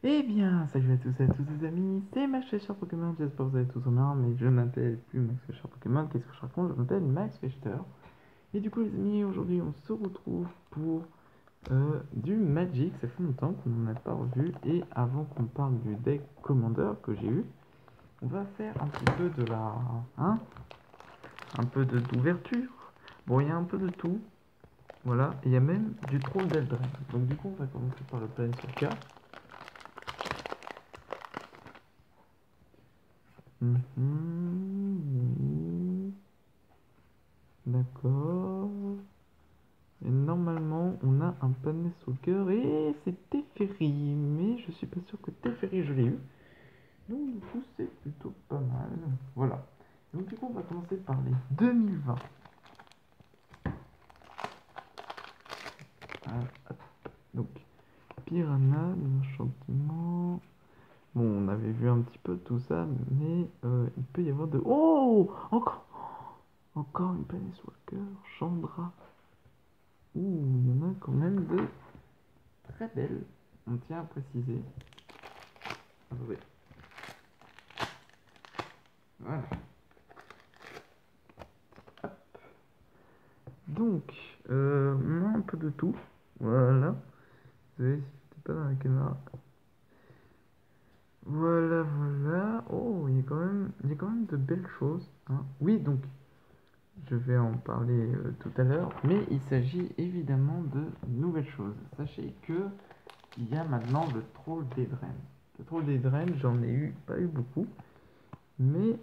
Eh bien, salut à tous et à tous les amis, c'est Max Fischer Pokémon, j'espère que vous allez tous bien, mais je m'appelle plus Max Fischer Pokémon, qu'est-ce que je raconte? Je m'appelle Max Fischer. Et du coup les amis, aujourd'hui on se retrouve pour du Magic, ça fait longtemps qu'on n'en a pas revu, et avant qu'on parle du deck Commander que j'ai eu, on va faire un petit peu de la... hein, un peu d'ouverture. Bon, il y a un peu de tout, voilà, et il y a même du troll d'Eldraine. Donc du coup on va commencer par le Planeswalker. D'accord. Et normalement, on a un Planeswalker et c'est Teferi. Mais je suis pas sûr que Teferi je l'ai eu. Donc du coup, c'est plutôt pas mal. Voilà. Donc du coup, on va commencer par les 2020. Ah, donc, Piranha, l'enchantement. Bon, on avait vu un petit peu tout ça, mais il peut y avoir de... Oh, encore une Planeswalker, Chandra. Ouh, il y en a quand même de très belles. On tient à préciser. Attendez. Voilà. Donc, on a un peu de tout. Voilà. Vous savez, si j'étais pas dans la caméra. Voilà, voilà. Oh, il y a quand même de belles choses, hein. Oui, donc, je vais en parler tout à l'heure. Mais il s'agit évidemment de nouvelles choses. Sachez que il y a maintenant le troll des draines. Le troll des draines, j'en ai eu, pas eu beaucoup. Mais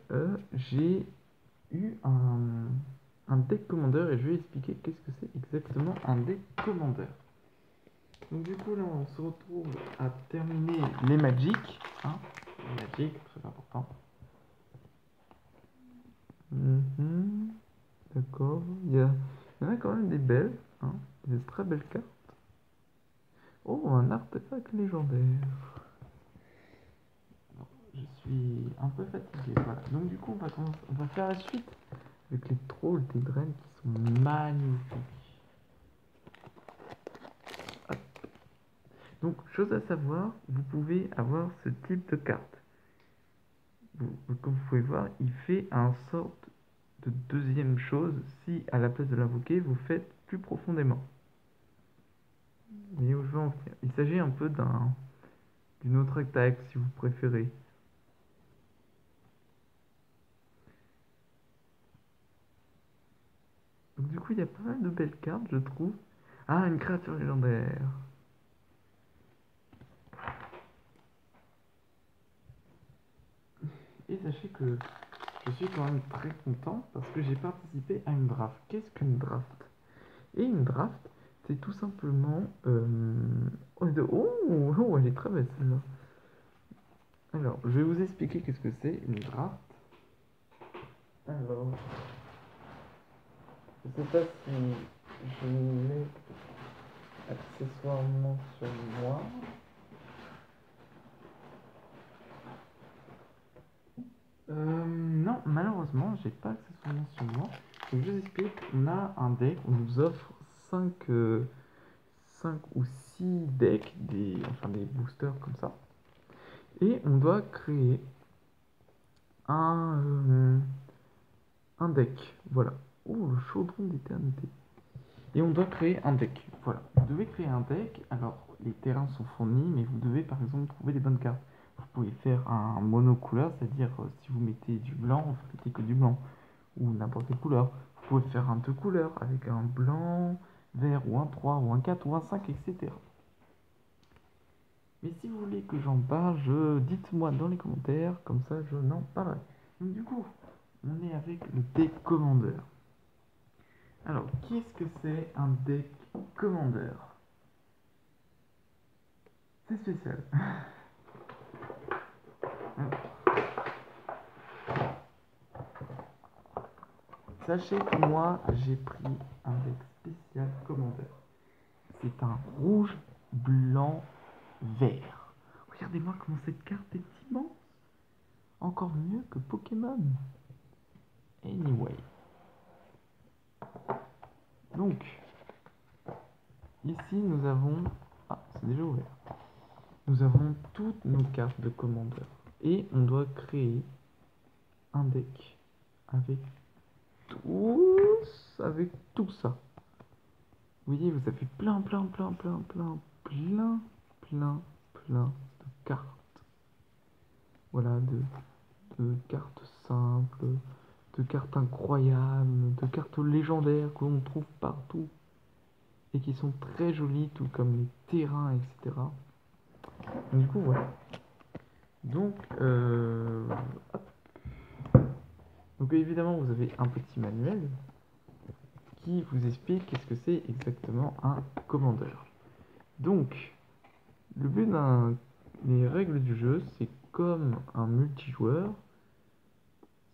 j'ai eu un deck commander et je vais expliquer qu'est-ce que c'est exactement un deck commander. Donc du coup là on se retrouve à terminer les Magic, hein, les Magic, très important. D'accord, il y en a quand même des belles, hein, des très belles cartes. Oh, un artefact légendaire. Alors, je suis un peu fatigué, voilà. Donc du coup on va faire la suite avec les trolls des draines qui sont magnifiques. Hop. Donc chose à savoir, vous pouvez avoir ce type de carte. Comme vous pouvez voir, il fait un sorte de deuxième chose si à la place de l'invoquer, vous faites plus profondément. Vous voyez où je veux en venir. Il s'agit un peu d'une autre attaque si vous préférez. Donc du coup, il y a pas mal de belles cartes, je trouve. Ah, une créature légendaire. Et sachez que je suis quand même très content parce que j'ai participé à une draft. Qu'est-ce qu'une draft? Et une draft, c'est tout simplement... oh, elle est très belle celle-là. Alors, je vais vous expliquer qu'est-ce que c'est une draft. Alors, je sais pas si je l'ai accessoirement sur moi. Non, malheureusement, j'ai pas accessoirement sur moi. Donc, je vous explique, on a un deck, on nous offre 5 ou 6 decks, enfin des boosters comme ça. Et on doit créer un, un deck. Voilà. Oh, le chaudron d'éternité. Et on doit créer un deck. Voilà. Vous devez créer un deck. Alors, les terrains sont fournis, mais vous devez par exemple trouver les bonnes cartes. Vous pouvez faire un monocouleur, c'est-à-dire si vous mettez du blanc, vous mettez que du blanc. Ou n'importe quelle couleur. Vous pouvez faire un deux couleurs avec un blanc, vert, ou un 3 ou un 4 ou un 5 etc. Mais si vous voulez que j'en parle, dites-moi dans les commentaires, comme ça je n'en parlerai. Donc du coup, on est avec le deck Commander. Alors, qu'est-ce que c'est un deck Commander? C'est spécial. Sachez que moi, j'ai pris un deck spécial Commander. C'est un rouge, blanc, vert. Regardez-moi comment cette carte est immense. Encore mieux que Pokémon. Anyway. Donc, ici nous avons... Ah, c'est déjà ouvert. nous avons toutes nos cartes de commandeur. Et on doit créer un deck avec tout ça. Vous voyez, vous avez plein de cartes. Voilà, de cartes simples, de cartes incroyables, de cartes légendaires que l'on trouve partout et qui sont très jolies, tout comme les terrains, etc. Du coup, voilà. Donc, donc évidemment, vous avez un petit manuel qui vous explique qu'est-ce que c'est exactement un commandeur. Donc, le but les règles du jeu, c'est comme un multijoueur,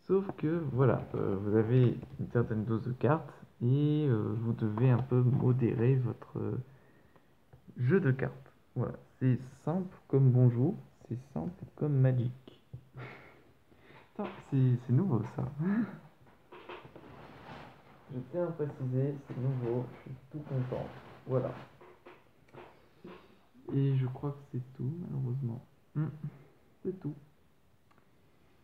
sauf que voilà, vous avez une certaine dose de cartes et vous devez un peu modérer votre jeu de cartes. Voilà, c'est simple comme bonjour, c'est simple comme Magic. C'est nouveau ça. Je tiens à préciser, c'est nouveau, je suis tout content. Voilà. Et je crois que c'est tout, malheureusement. C'est tout.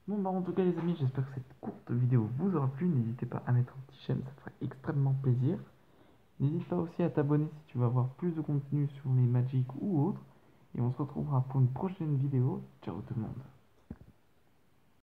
Bon bah en tout cas les amis, j'espère que cette courte vidéo vous aura plu. N'hésitez pas à mettre un petit j'aime, ça ferait extrêmement plaisir. N'hésite pas aussi à t'abonner si tu veux avoir plus de contenu sur les Magic ou autres. Et on se retrouvera pour une prochaine vidéo. Ciao tout le monde.